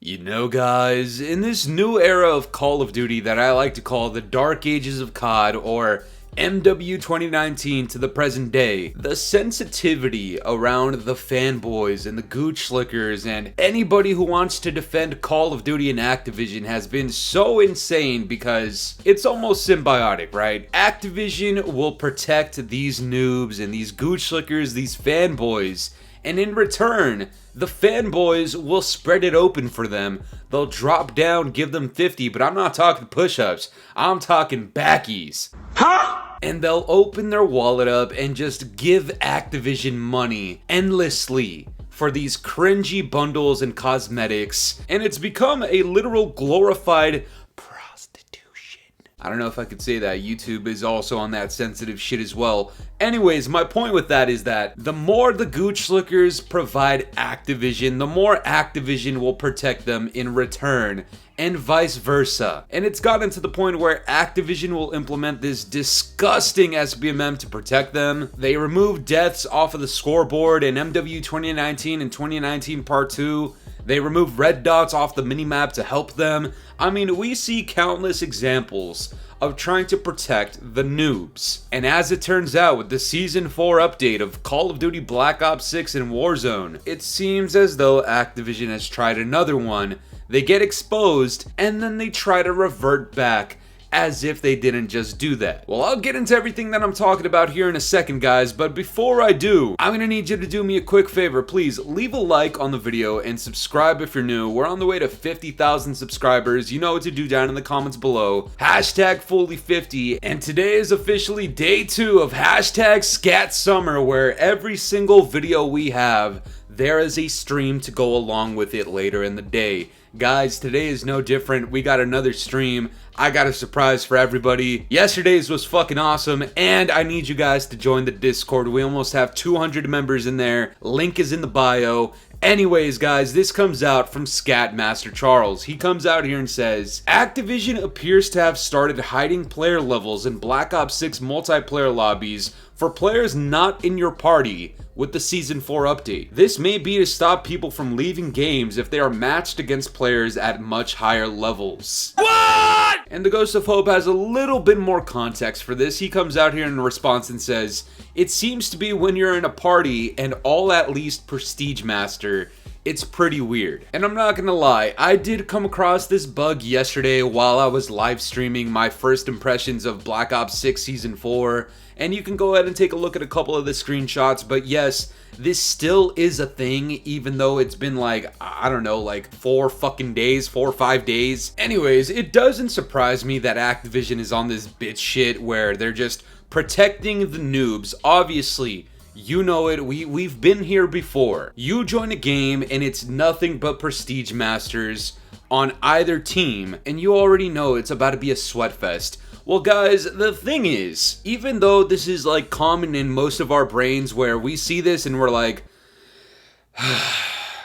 You know, guys, in this new era of Call of Duty that I like to call the Dark Ages of COD, or MW 2019 to the present day, the sensitivity around the fanboys and the gooch slickers and anybody who wants to defend Call of Duty and Activision has been so insane because it's almost symbiotic, right? Activision will protect these noobs and these gooch slickers, these fanboys, and in return, the fanboys will spread it open for them. They'll drop down, give them 50, but I'm not talking push-ups. I'm talking backies. Huh? And they'll open their wallet up and just give Activision money endlessly for these cringy bundles and cosmetics. And it's become a literal glorified prostitution. I don't know if I could say that. YouTube is also on that sensitive shit as well. Anyways, my point with that is that the more the gooch slickers provide Activision, the more Activision will protect them in return, and vice versa. And it's gotten to the point where Activision will implement this disgusting SBMM to protect them. They remove deaths off of the scoreboard in MW 2019 and 2019 Part 2. They remove red dots off the minimap to help them. I mean, we see countless examples of trying to protect the noobs. And as it turns out, with the Season 4 update of Call of Duty Black Ops 6 and Warzone, it seems as though Activision has tried another one. They get exposed, and then they try to revert back as if they didn't just do that. Well, I'll get into everything that I'm talking about here in a second, guys, but before I do, I'm gonna need you to do me a quick favor. Please leave a like on the video and subscribe if you're new. We're on the way to 50,000 subscribers. You know what to do down in the comments below. Hashtag Fooly50, and today is officially day 2 of hashtag Scat Summer, where every single video we have, there is a stream to go along with it later in the day. Guys, today is no different. We got another stream. I got a surprise for everybody. Yesterday's was fucking awesome, and I need you guys to join the Discord. We almost have 200 members in there. Link is in the bio. Anyways, guys, this comes out from Scat Master Charles. He comes out here and says, Activision appears to have started hiding player levels in Black Ops 6 multiplayer lobbies for players not in your party with the Season 4 update. This may be to stop people from leaving games if they are matched against players at much higher levels. What? And the Ghost of Hope has a little bit more context for this. He comes out here in response and says, it seems to be when you're in a party and all at least Prestige Master, it's pretty weird. And I'm not gonna lie, I did come across this bug yesterday while I was live streaming my first impressions of Black Ops 6 Season 4, and you can go ahead and take a look at a couple of the screenshots, but yes, this still is a thing, even though it's been like, I don't know, like 4 or 5 days. Anyways, it doesn't surprise me that Activision is on this bitch shit where they're just protecting the noobs. Obviously, you know it, we've been here before. You join a game and it's nothing but Prestige Masters on either team, and you already know it's about to be a sweat fest. Well, guys, the thing is, even though this is like common in most of our brains where we see this and we're like,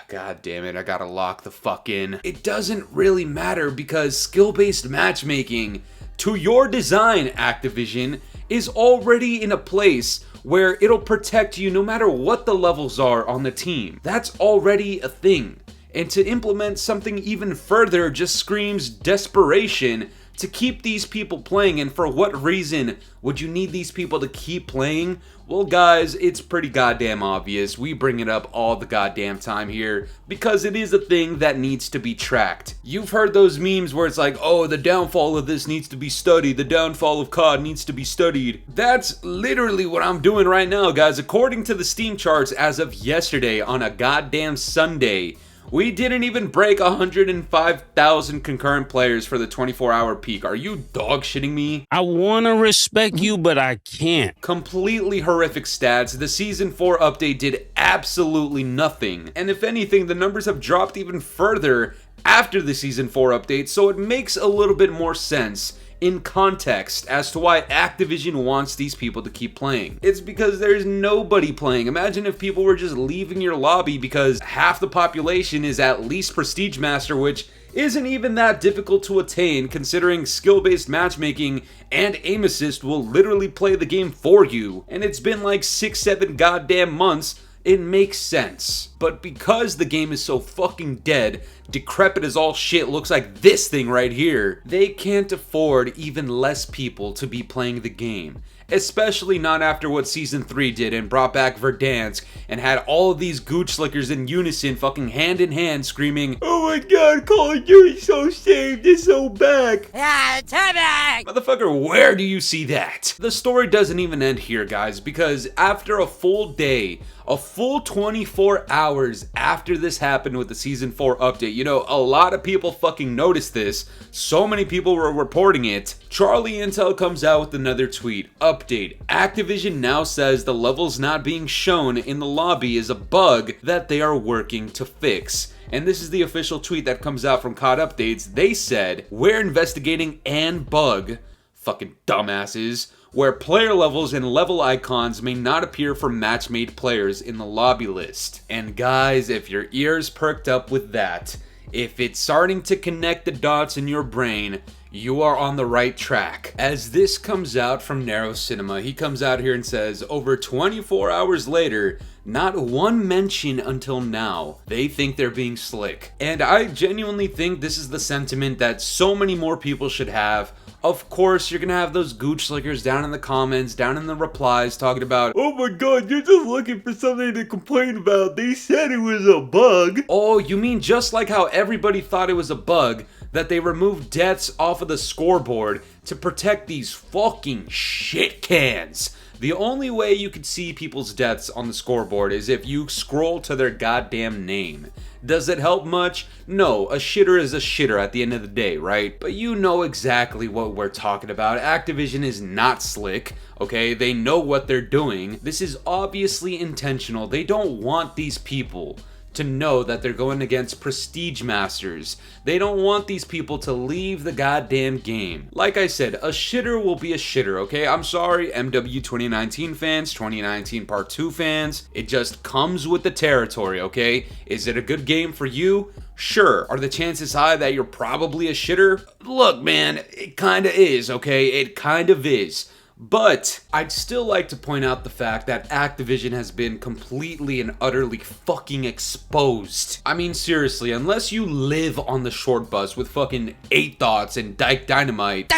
God damn it, I gotta lock the fuck in. It doesn't really matter because skill-based matchmaking, to your design, Activision, is already in a place where it'll protect you no matter what the levels are on the team. That's already a thing. And to implement something even further just screams desperation to keep these people playing. And for what reason would you need these people to keep playing? Well, guys, it's pretty goddamn obvious. We bring it up all the goddamn time here because it is a thing that needs to be tracked. You've heard those memes where it's like, oh, the downfall of this needs to be studied. The downfall of COD needs to be studied. That's literally what I'm doing right now, guys. According to the Steam charts as of yesterday on a goddamn Sunday, we didn't even break 105,000 concurrent players for the 24-hour peak. Are you dog shitting me? I want to respect you, but I can't. Completely horrific stats. The Season 4 update did absolutely nothing. And if anything, the numbers have dropped even further after the Season 4 update, so it makes a little bit more sense in context as to why Activision wants these people to keep playing. It's because there's nobody playing. Imagine if people were just leaving your lobby because half the population is at least Prestige Master, which isn't even that difficult to attain considering skill-based matchmaking and aim assist will literally play the game for you. And it's been like 6-7 goddamn months It makes sense. But because the game is so fucking dead, decrepit as all shit, looks like this thing right here, they can't afford even less people to be playing the game. Especially not after what Season 3 did and brought back VERDANSK and had all of these gooch slickers in unison fucking hand in hand screaming, "Oh my god, Call of Duty's so saved, it's so back." Motherfucker, where do you see that? The story doesn't even end here, guys, because after a full day, a full 24 hours after this happened with the Season 4 update, you know, a lot of people fucking noticed this. So many people were reporting it. Charlie Intel comes out with another tweet. Update. Activision now says the levels not being shown in the lobby is a bug that they are working to fix. And this is the official tweet that comes out from COD Updates. They said, "We're investigating an bug," fucking dumbasses, "where player levels and level icons may not appear for match-made players in the lobby list." And guys, if your ears perked up with that, if it's starting to connect the dots in your brain, you are on the right track. As this comes out from Narrow Cinema, he comes out here and says, over 24 hours later, not one mention until now. They think they're being slick. And I genuinely think this is the sentiment that so many more people should have. Of course, you're gonna have those gooch slickers down in the comments, down in the replies, talking about, "Oh my god, you're just looking for something to complain about. They said it was a bug." Oh, you mean just like how everybody thought it was a bug, that they removed deaths off of the scoreboard to protect these fucking shit cans? The only way you could see people's deaths on the scoreboard is if you scroll to their goddamn name. Does it help much? No, a shitter is a shitter at the end of the day, right? But you know exactly what we're talking about. Activision is not slick, okay? They know what they're doing. This is obviously intentional. They don't want these people to know that they're going against prestige masters. They don't want these people to leave the goddamn game. Like I said, a shitter will be a shitter, okay? I'm sorry, MW 2019 fans, 2019 Part 2 fans. It just comes with the territory, okay? Is it a good game for you? Sure. Are the chances high that you're probably a shitter? Look, man, it kinda is, okay? It kind of is. But I'd still like to point out the fact that Activision has been completely and utterly fucking exposed. I mean, seriously, unless you live on the short bus with fucking 8 Thoughts and Dyke Dynamite,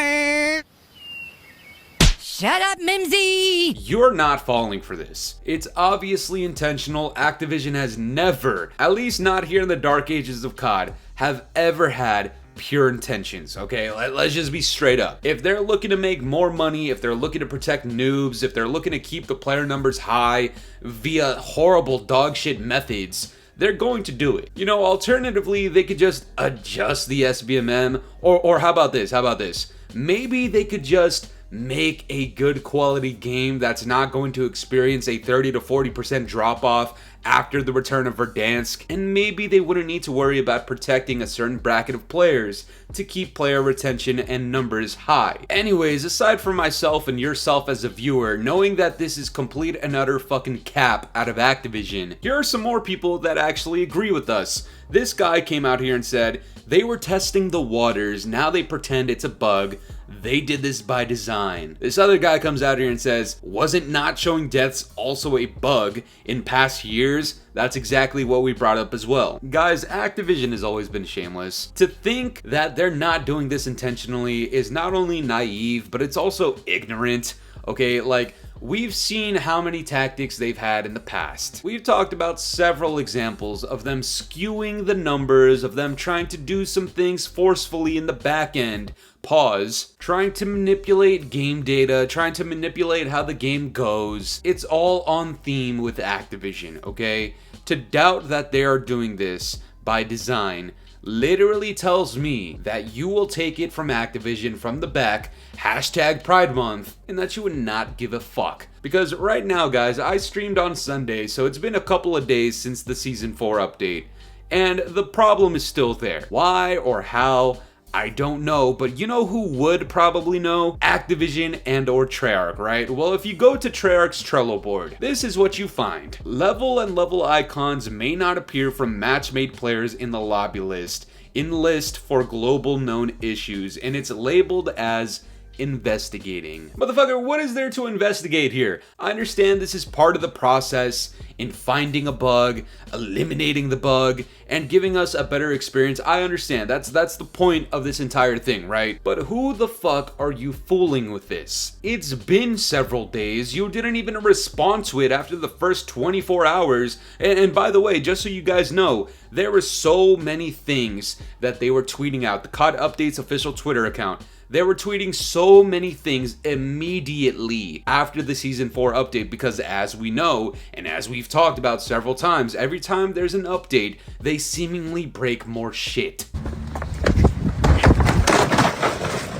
shut up, Mimsy! You're not falling for this. It's obviously intentional. Activision has never, at least not here in the dark ages of COD, have ever had pure intentions, okay? Let's just be straight up. If they're looking to make more money, if they're looking to protect noobs, if they're looking to keep the player numbers high via horrible dogshit methods, they're going to do it. You know, alternatively, they could just adjust the SBMM, or how about this? Maybe they could just make a good quality game that's not going to experience a 30 to 40% drop off after the return of Verdansk, and maybe they wouldn't need to worry about protecting a certain bracket of players to keep player retention and numbers high. Anyways, aside from myself and yourself as a viewer, knowing that this is complete and utter fucking cap out of Activision, here are some more people that actually agree with us. This guy came out here and said, they were testing the waters, now they pretend it's a bug. They did this by design. This other guy comes out here and says, wasn't not showing deaths also a bug in past years? That's exactly what we brought up as well. Guys, Activision has always been shameless. To think that they're not doing this intentionally is not only naive, but it's also ignorant. Okay, like, we've seen how many tactics they've had in the past. We've talked about several examples of them skewing the numbers, of them trying to do some things forcefully in the back end. Pause. Trying to manipulate game data, trying to manipulate how the game goes. It's all on theme with Activision, okay? To doubt that they are doing this by design literally tells me that you will take it from Activision from the back, hashtag Pride Month, and that you would not give a fuck. Because right now, guys, I streamed on Sunday, so it's been a couple of days since the Season 4 update, and the problem is still there. Why or how? I don't know, but you know who would probably know? Activision and or Treyarch, right? Well, if you go to Treyarch's Trello board, this is what you find. Level and level icons may not appear from match-made players in the lobby list, in list for global known issues, and it's labeled as investigating. Motherfucker, what is there to investigate here? I understand this is part of the process. in finding a bug, eliminating the bug, and giving us a better experience. I understand, that's the point of this entire thing, right? But who the fuck are you fooling with this? It's been several days, you didn't even respond to it after the first 24 hours, and by the way, just so you guys know, there were so many things that they were tweeting out. The COD Updates official Twitter account, they were tweeting so many things immediately after the Season 4 update because as we know, and as we've talked about several times, every time there's an update, they seemingly break more shit.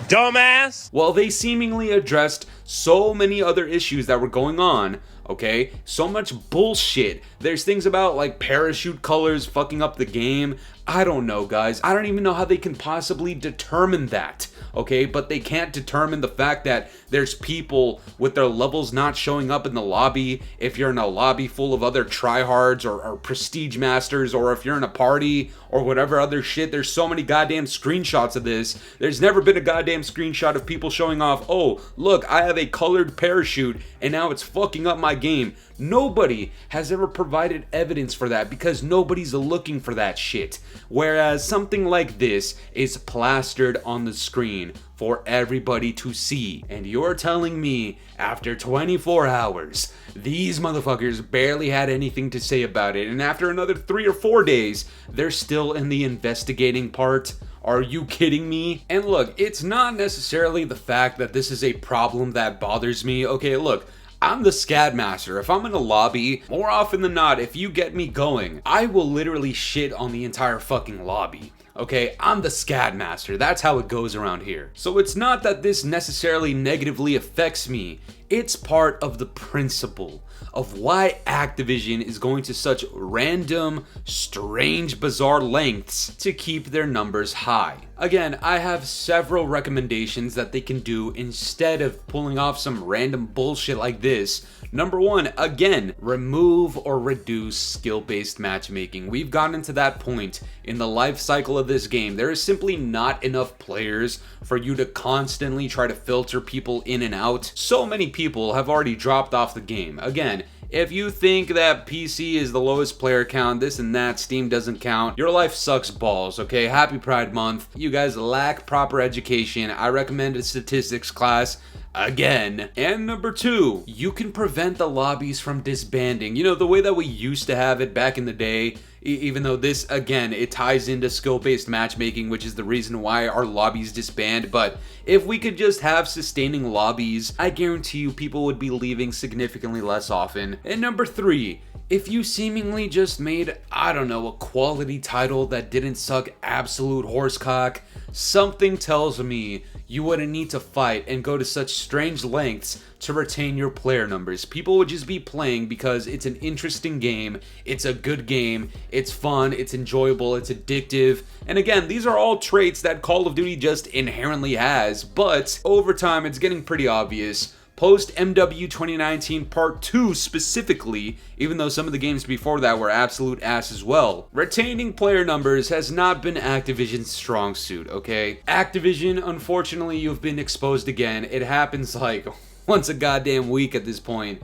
Dumbass! Well, they seemingly addressed so many other issues that were going on, okay? So much bullshit. There's things about like parachute colors fucking up the game. I don't know, guys. I don't even know how they can possibly determine that, okay? But they can't determine the fact that there's people with their levels not showing up in the lobby. If you're in a lobby full of other tryhards or prestige masters, or if you're in a party or whatever other shit, there's so many goddamn screenshots of this. There's never been a goddamn screenshot of people showing off, oh, look, I have a colored parachute and now it's fucking up my game. Nobody has ever provided evidence for that because nobody's looking for that shit. Whereas something like this is plastered on the screen for everybody to see. And you're telling me after 24 hours, these motherfuckers barely had anything to say about it, and after another 3 or 4 days, they're still in the investigating part? Are you kidding me? And look, it's not necessarily the fact that this is a problem that bothers me. Okay, look, I'm the SCAD master. If I'm in a lobby, more often than not, if you get me going, I will literally shit on the entire fucking lobby. Okay, I'm the SCAD master. That's how it goes around here. So it's not that this necessarily negatively affects me. It's part of the principle of why Activision is going to such random, strange, bizarre lengths to keep their numbers high. Again, I have several recommendations that they can do instead of pulling off some random bullshit like this. Number one, again, remove or reduce skill-based matchmaking. We've gotten to that point in the life cycle of this game. There is simply not enough players for you to constantly try to filter people in and out. So many people have already dropped off the game. Again, if you think that PC is the lowest player count, this and that, Steam doesn't count, your life sucks balls, okay? Happy Pride Month. You guys lack proper education. I recommend a statistics class. Again. And number two, you can prevent the lobbies from disbanding. You know, the way that we used to have it back in the day, even though this, again, it ties into skill-based matchmaking, which is the reason why our lobbies disband, but if we could just have sustaining lobbies, I guarantee you people would be leaving significantly less often. And number three, if you seemingly just made, I don't know, a quality title that didn't suck absolute horsecock, something tells me you wouldn't need to fight and go to such strange lengths to retain your player numbers. People would just be playing because it's an interesting game, it's a good game, it's fun, it's enjoyable, it's addictive. And again, these are all traits that Call of Duty just inherently has, but over time it's getting pretty obvious. Post MW 2019 Part 2 specifically, even though some of the games before that were absolute ass as well, retaining player numbers has not been Activision's strong suit, okay? Activision, unfortunately, you've been exposed again. It happens like once a goddamn week at this point.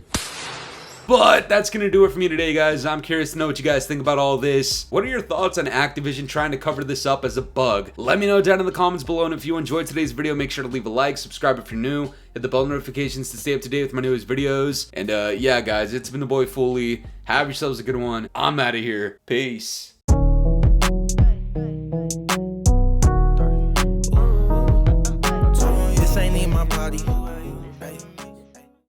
But that's gonna do it for me today, guys. I'm curious to know what you guys think about all this. What are your thoughts on Activision trying to cover this up as a bug? Let me know down in the comments below, and if you enjoyed today's video, make sure to leave a like, subscribe if you're new, hit the bell notifications to stay up to date with my newest videos. And yeah, guys, it's been the boy Fooly. Have yourselves a good one. I'm out of here. Peace. This ain't in my body.